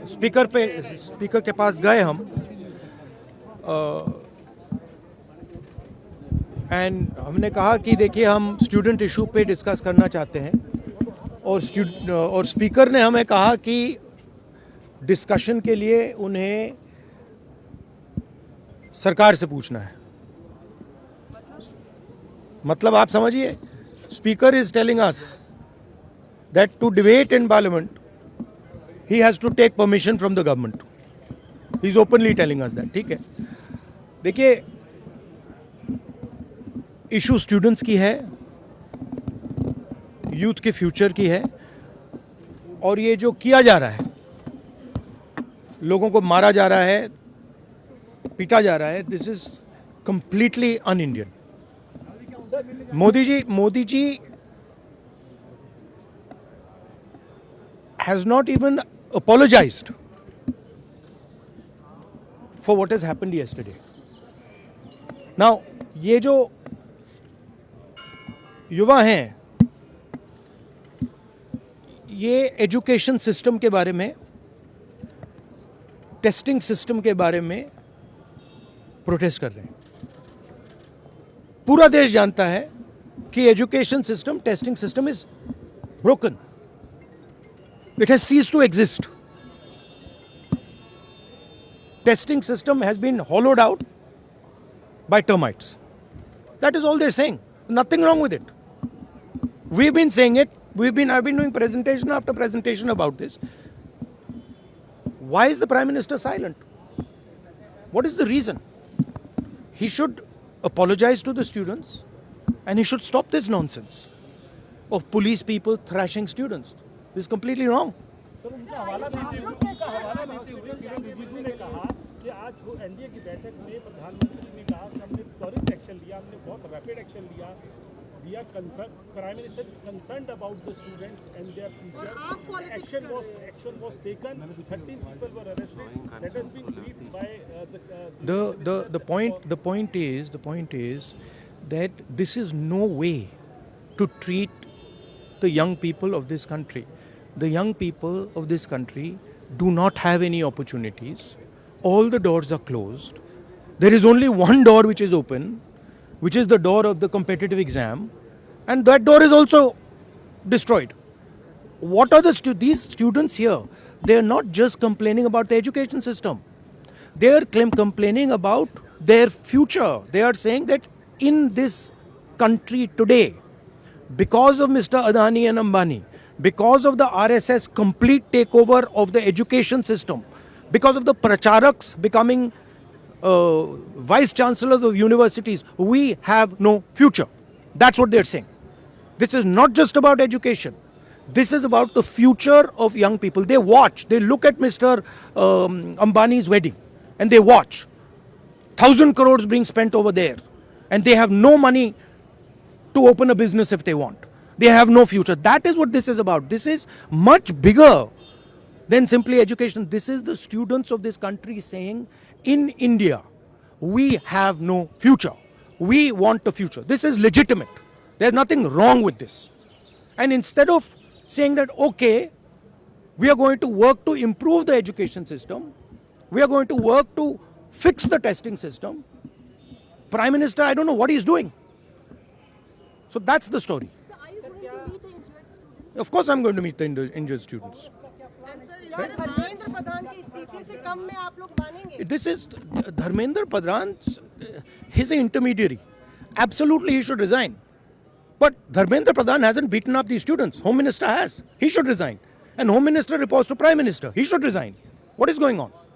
Speaker के पास गए हम एंड हमने कहा कि देखिए हम स्टूडेंट इशू पे डिस्कस करना चाहते हैं और स्पीकर ने हमें कहा कि डिस्कशन के लिए उन्हें सरकार से पूछना है। मतलब आप समझिए, speaker is telling us that to debate in Parliament he has to take permission from the government. He is openly telling us that. ठीक है, देखिए इशू स्टूडेंट्स की है, यूथ के फ्यूचर की है, और ये जो किया जा रहा है, लोगों को मारा जा रहा है, पीटा जा रहा है, this is completely un Indian. Modi ji has not even apologized for what has happened yesterday. Now, ये जो युवा हैं, ये एजुकेशन सिस्टम के बारे में, टेस्टिंग सिस्टम के बारे में प्रोटेस्ट कर रहे हैं। पूरा देश जानता है कि education system, testing system is broken. It has ceased to exist. Testing system has been hollowed out by termites. That is all they're saying. Nothing wrong with it. We've been saying it. I've been doing presentation after presentation about this. Why is the Prime Minister silent? What is the reason? He should apologize to the students and he should stop this nonsense of police people thrashing students. This is completely wrong. Sir, उनका हवाला देते हुए किरण रिजिजू ने कहा कि आज NDA की बैठक में प्रधानमंत्री ने कहा कि हमने त्वरित एक्शन लिया, हमने बहुत रैपिड एक्शन लिया। We are concerned, Prime Minister is concerned about the students and their future. Action was taken. 13 people were arrested. That has been briefed by The point is that this is no way to treat the young people of this country. The young people of this country do not have any opportunities. All the doors are closed. There is only one door which is open, which is the door of the competitive exam, and that door is also destroyed. What are these students here? They are not just complaining about the education system. They are complaining about their future. They are saying that in this country today, because of Mr. Adani and Ambani, because of the RSS complete takeover of the education system, because of the pracharaks becoming vice chancellors of universities, we have no future. That's what they're saying. This is not just about education. This is about the future of young people. They watch, they look at Mr. Ambani's wedding and they watch 1,000 crores being spent over there, and they have no money to open a business if they want. They have no future. That is what this is about. This is much bigger than simply education. This is the students of this country saying, in India, we have no future. We want a future. This is legitimate. There's nothing wrong with this. And instead of saying that, okay, we are going to work to improve the education system, we are going to work to fix the testing system, Prime Minister, I don't know what he's doing. So that's the story. So are you going to meet the injured students? Of course I'm going to meet the injured students. And sir, Dharmendra Pradhan की इस्तीफे से कम में आप लोग मानेंगे? This is Dharmendra Pradhan, he's an intermediary. Absolutely he should resign. But Dharmendra Pradhan hasn't beaten up these students. Home Minister has. He should resign. And Home Minister reports to Prime Minister. He should resign. What is going on?